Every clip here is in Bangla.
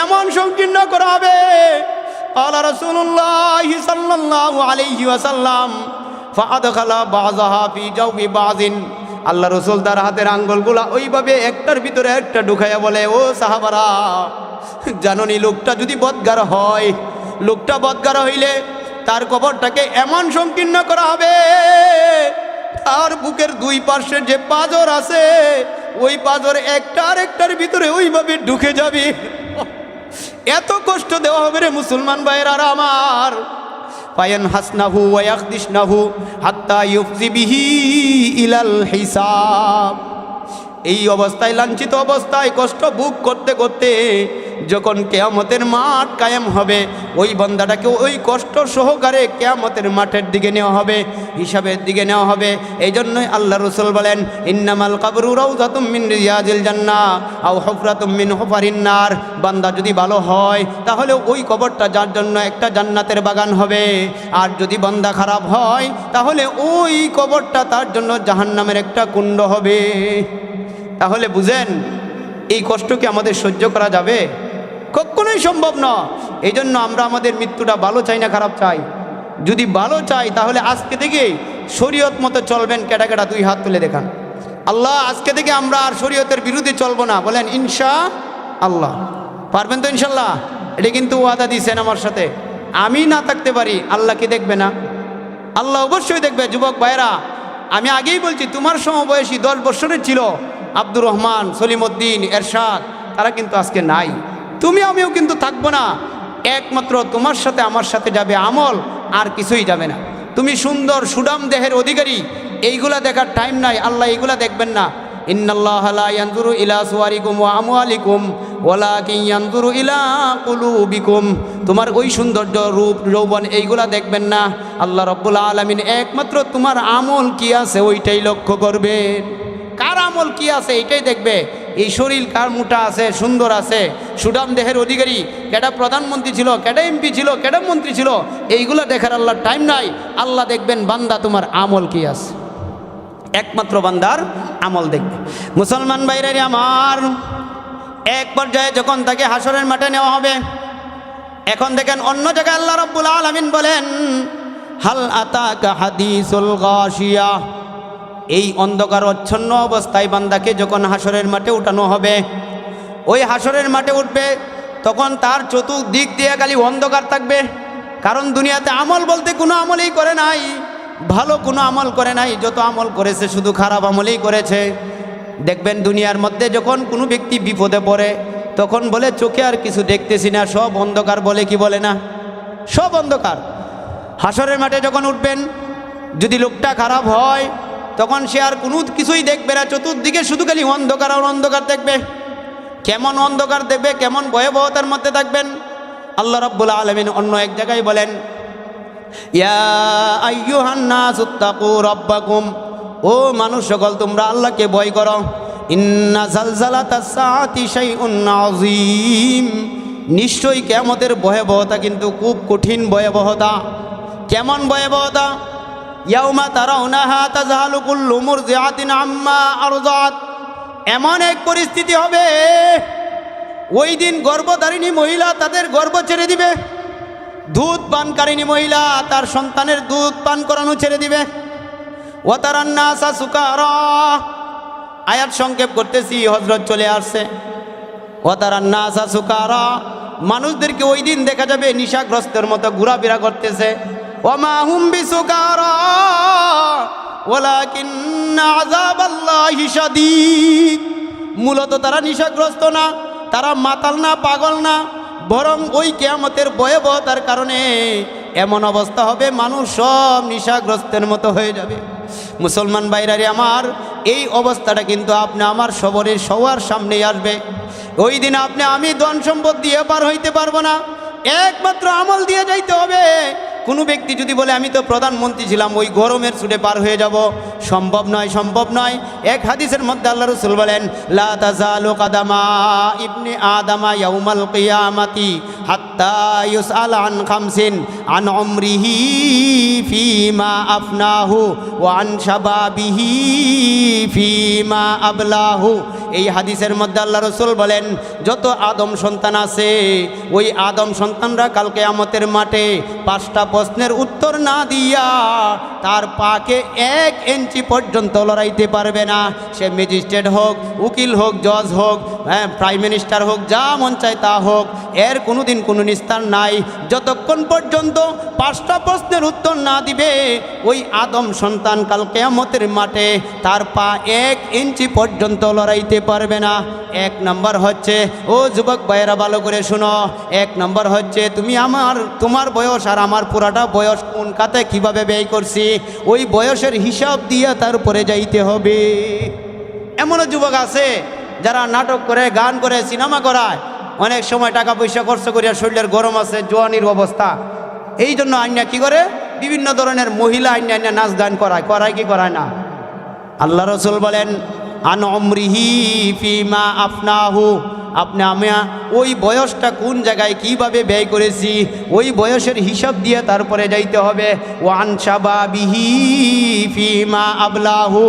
এমন সংকীর্ণ করা হবে। قال رسول الله صلى الله عليه وسلم فأدخل بعضها في جوف بعض। আল্লাহ রসুল তার হাতের আঙ্গুলগুলা ওইভাবে একটার ভিতরে একটা ঢুকাইয়া বলে, ও সাহাবারা, জানোনি লোকটা যদি বদগার হয়, লোকটা বদগার হইলে তার কবরটাকে এমন সংকীর্ণ করা হবে, তার বুকের দুই পার্শ্বের যে পাঁজর আছে ওই পাঁজর একটার ভিতরে ওইভাবে ঢুকে যাবে। এত কষ্ট দেওয়া হবে রে মুসলমান ভাইয়েরা আমার। পায়ান হাসনাহু ওয়া ইয়াখদিশনাহু হাত্তা ইউফজি বিহি ইলাল হিসাব। এই অবস্থায়, লাঞ্ছিত অবস্থায়, কষ্ট ভোগ করতে করতে যখন কিয়ামতের মাঠ কায়েম হবে, ওই বান্দাটাকে ওই কষ্ট সহকারে কিয়ামতের মাঠের দিকে নেওয়া হবে, হিসাবের দিকে নেওয়া হবে। এই জন্যই আল্লাহ রাসূল বলেন, ইন্নামাল কবরু রাউযাতুম মিন রিয়াজিল জান্নাহ আও হুফরাতুম মিন হুফারিন নার। বান্দা যদি ভালো হয় তাহলে ওই কবরটা যার জন্য একটা জান্নাতের বাগান হবে, আর যদি বান্দা খারাপ হয় তাহলে ওই কবরটা তার জন্য জাহান্নামের একটা কুণ্ড হবে। তাহলে বুঝেন, এই কষ্ট কি আমাদের সহ্য করা যাবে? কখনোই সম্ভব না। এই জন্য আমরা আমাদের মৃত্যুটা ভালো চাই না খারাপ চাই? যদি ভালো চাই তাহলে আজকে থেকে শরীয়ত মতো চলবেন। কেটা কেটা দুই হাত তুলে দেখান। আল্লাহ, আজকে থেকে আমরা আর শরীয়তের বিরুদ্ধে চলবো না। বলেন ইনশাআল্লাহ। পারবেন তো ইনশাল্লাহ? এটা কিন্তু ওয়াদা দিয়েছেন আমার সাথে। আমি না থাকতে পারি, আল্লাহ কি দেখবে না? আল্লাহ অবশ্যই দেখবে। যুবক ভাইরা, আমি আগেই বলছি, তোমার সমবয়সী 10 বছরের ছিল আব্দুর রহমান, সলিমউদ্দিন, এরশাদ, তারা কিন্তু আজকে নাই। তুমি আমিও কিন্তু থাকবো না। একমাত্র তোমার সাথে আমার সাথে যাবে আমল, আর কিছুই যাবে না। তুমি সুন্দর সুডাম দেহের অধিকারী, এইগুলা দেখার টাইম নাই। আল্লাহ এইগুলা দেখবেন না। ইন্নাল্লাহা লা ইয়ানজুরু ইলা সুওয়ারিকুম ওয়া আমওয়ালিকুম ওয়ালাকিন ইয়ানজুরু ইলা কুলুবিকুম। তোমার ওই সৌন্দর্য, রূপ, যৌবন এইগুলা দেখবেন না। আল্লাহ রাব্বুল আলামিন একমাত্র তোমার আমল কি আছে ওইটাই লক্ষ্য করবেন। কার আমল কি আছে এইটাই দেখবে। এই শরীর কার মোটা আছে, সুন্দর আছে, সুডাম দেহের অধিকারী, কেডা প্রধানমন্ত্রী ছিল, কেডা এমপি ছিল, কেডা মন্ত্রী ছিল, এইগুলো দেখার আল্লাহর টাইম নাই। আল্লাহ দেখবেন বান্দা তোমার আমল কি আছে। একমাত্র বান্দার আমল দেখবে। মুসলমান ভাইরা আমার, এক পর্যায়ে যখন তাকে হাসরের মাঠে নেওয়া হবে, এখন দেখেন অন্য জায়গায় আল্লাহ রাব্বুল আলামিন বলেন, হাল আতাকা হাদিসুল গাশিয়া। এই অন্ধকার আচ্ছন্ন অবস্থায় বান্দাকে যখন হাসরের মাঠে উঠানো হবে, ওই হাসরের মাঠে উঠবে, তখন তার চতুর্দিক দিয়ে খালি অন্ধকার থাকবে। কারণ দুনিয়াতে আমল বলতে কোনো আমলই করে নাই, ভালো কোনো আমল করে নাই। যত আমল করেছে শুধু খারাপ আমলই করেছে। দেখবেন দুনিয়ার মধ্যে যখন কোনো ব্যক্তি বিপদে পড়ে, তখন বলে চোখে আর কিছু দেখতেছি না, সব অন্ধকার, বলে কি বলে না? সব অন্ধকার। হাসরের মাঠে যখন উঠবেন, যদি লোকটা খারাপ হয় তখন সে আর কোনো কিছুই দেখবে না, চতুর্দিকে শুধু খালি অন্ধকার আর অন্ধকার দেখবে। কেমন অন্ধকার দেখবে, কেমন ভয়াবহতার মধ্যে থাকবেন। আল্লাহ রাব্বুল আলামিন অন্য এক জায়গায় বলেন, ইয়া আইয়ুহান নাসুত্তাকু রাব্বাকুম। ও মানুষ সকল, তোমরা আল্লাহকে ভয় করো। ইন্না জালজালাতাস সাআতি শাইউন আযীম। নিশ্চয়ই কিয়ামতের ভয়াবহতা কিন্তু খুব কঠিন ভয়াবহতা। কেমন ভয়াবহতা? ইয়াউমা তারাউনাহা তাযহালু কুল্লু মুরজিআতিন আম্মা আরযাত। এমন এক পরিস্থিতি হবে, ওই দিন গর্ভধারিণী মহিলা তাদের গর্ভ ছেড়ে দিবে, দুধ পানকারিণী মহিলা তার সন্তানের দুধ পান করানো ছেড়ে দিবে। ওয়া তারান নাসা সুকারা। আয়াত সংক্ষেপ করতেছি, হযরত চলে আসছে। ওয়া তারান নাসা সুকারা, মানুষদেরকে ওই দিন দেখা যাবে নেশাগ্রস্তের মতো ঘোরাফেরা করতেছে। ওয়া মা হুম বিসুকারা ওয়ালাকিন্না আযাবাল্লাহি শাদীদ। মূলত তারা নেশাগ্রস্ত না, তারা মাতাল না, পাগল না, বরং ওই কিয়ামতের ভয়াবহতার কারণে এমন অবস্থা হবে, মানুষ সব নেশাগ্রস্তের মতো হয়ে যাবে। মুসলমান ভাইরারে আমার, এই অবস্থাটা কিন্তু আপনি আমার সবার সামনেই আসবে। ওই দিন আপনি আমি ধন সম্পদ দিয়ে পার হইতে পারবো না, একমাত্র আমল দিয়ে যাইতে হবে। কোনো ব্যক্তি যদি বলে আমি তো প্রধানমন্ত্রী ছিলাম, ওই গরমের ছুটে পার হয়ে যাব, সম্ভব নয়, সম্ভব নয়। এক হাদিসের মধ্যে আল্লাহ রাসূল বলেন, লা তাযালু কাদামা ইবনে আদামা ইয়াউমাল কিয়ামাতি হাত্তা ইউসআল আন খামসিন, আন উমরিহি ফীমা আফনাহু ওয়া আন শাবাবিহি ফীমা আবলাহু এই হাদিসের মধ্যে আল্লাহ রসুল বলেন, যত আদম সন্তান আছে ওই আদম সন্তানরা কাল কিয়ামতের মাঠে 5টা প্রশ্নের উত্তর না দিয়া তার পাকে 1 ইঞ্চি পর্যন্ত লড়াইতে পারবে না। সে ম্যাজিস্ট্রেট হোক, উকিল হোক, জজ হোক, প্রাইম মিনিস্টার হোক, যা মন চায় তা হোক, এর কোনোদিন কোনো নিস্তার নাই। যতক্ষণ পর্যন্ত 5টা প্রশ্নের উত্তর না দিবে ওই আদম সন্তান কাল কিয়ামতের মাঠে তার পা 1 ইঞ্চি পর্যন্ত লড়াইতে পারবে না। 1 নম্বর হচ্ছে, ও যুবক ভাইয়েরা ভালো করে শুনো, 1 নম্বর হচ্ছে তোমার বয়স আর আমার পুরাটা বয়স কোন খাতে কিভাবে ব্যয় করছি ওই বয়সের হিসাব দিয়ে তারপরে যাইতে হবে। এমনও যুবক আছে যারা নাটক করে, গান করে, সিনেমা করায়, অনেক সময় টাকা পয়সা খরচ করিয়া শরীরের গরম আছে, জোয়ানির অবস্থা, এই জন্য আইনা কি করে বিভিন্ন ধরনের মহিলা আইনা নাচ গান করায় কি করায় না। আল্লাহ রসুল বলেন, আন উমরিহি ফিমা আফনাহু, আমি ওই বয়সটা কোন জায়গায় কিভাবে ব্যয় করেছি ওই বয়সের হিসাব দিয়ে তারপরে যাইতে হবে। ওয়ান শাবাবিহি ফিমা আবলাহু,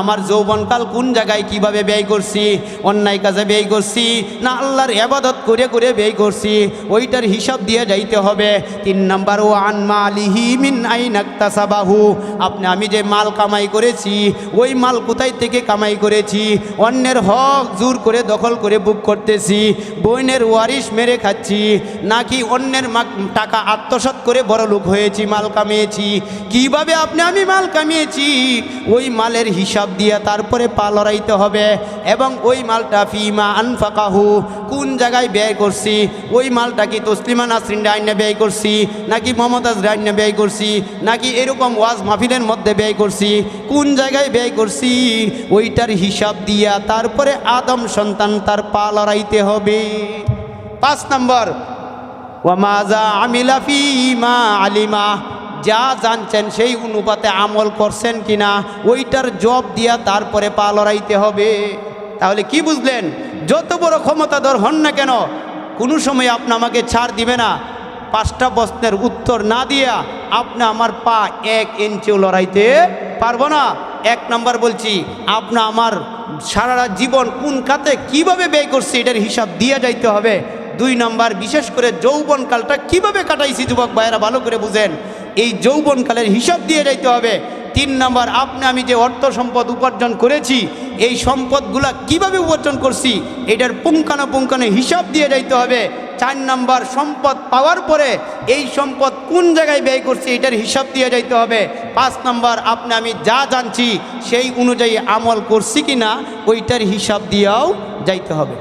আমার যৌবনকাল কোন জায়গায় কিভাবে ব্যয় করছি, অন্যায় কাজে ব্যয় করছি না আল্লাহর ইবাদত করে করে ব্যয় করছি ওইটার হিসাব দিয়ে যাইতে হবে। 3 নম্বর, ওয়ান মালিহি মিন আইন ইকতাসাবাহু, আমি যে মাল কামাই করেছি ওই মাল কোথায় থেকে কামাই করেছি, অন্যের হক জোর করে দখল করে বুক করতেছি, বইনের ওয়ারিশ মেরে খাচ্ছি, নাকি অন্যের টাকা আত্মসাৎ করে বড় লোক হয়েছি, মাল কামিয়েছি, কিভাবে আমি মাল কামিয়েছি ওই মালের হিসাব দিয়ে তারপরে পা লড়াইতে হবে। এবং ওই মালটা ফিমা আনফাকাহু, কোন জায়গায় ব্যয় করছি, ওই মালটা কি তসলিমা নাসরিন আইনে ব্যয় করছি, নাকি মমতাজ আইনে ব্যয় করছি, নাকি এরকম ওয়াজ মাহফিলের মধ্যে ব্যয় করছি, কোন জায়গায় ব্যয় করছি ওইটার হিসাব দিয়া তারপরে আদম সন্তান তার পা লড়াইতে হবে। 5 নম্বর, ওয়ামাযা আমিলা ফিমা আলিমা, যা জানছেন সেই অনুপাতে আমল করছেন কিনা ওইটার জব দিয়া তারপরে পা লড়াইতে হবে। তাহলে কি বুঝলেন, যত বড় ক্ষমতাধর হন না কেন কোনো সময় আমাকে ছাড় দিবে না। 5টা প্রশ্নের উত্তর না দিয়া আমার পা 1 ইঞ্চিও লড়াইতে পারবো না। 1 নম্বর বলছি, আমার সারা জীবন কোন খাতে কিভাবে ব্যয় করছি এটার হিসাব দিয়ে যাইতে হবে। 2 নম্বর, বিশেষ করে যৌবনকালটা কিভাবে কাটাইছি যুবক ভাইয়েরা ভালো করে বুঝেন, এই যৌবনকালের হিসাব দিয়ে যাইতে হবে। 3 নম্বর, আমি যে অর্থ সম্পদ উপার্জন করেছি এই সম্পদগুলা কিভাবে উপার্জন করছি এটার পুঙ্খানুপুঙ্খানু হিসাব দিয়ে যাইতে হবে। 4 নম্বর, সম্পদ পাওয়ার পরে এই সম্পদ কোন জায়গায় ব্যয় করছি এটার হিসাব দিয়ে যাইতে হবে। 5 নম্বর, আমি যা জানছি সেই অনুযায়ী আমল করছি কিনা ওইটার হিসাব দিয়েও যাইতে হবে।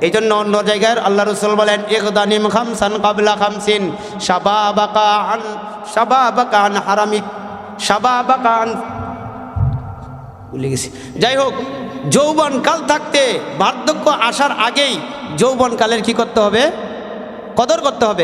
এই জন্য অন্য জায়গায় আল্লাহ রসুল বলেন, ইগদানিম খামসান কাবলা খামসিন শাবাবাকা আন হারামিক শাবাবাকা আন, ভুলে গেছি। যাই হোক, যৌবনকাল থাকতে বার্ধক্য আসার আগেই যৌবনকালের কি করতে হবে, কদর করতে হবে।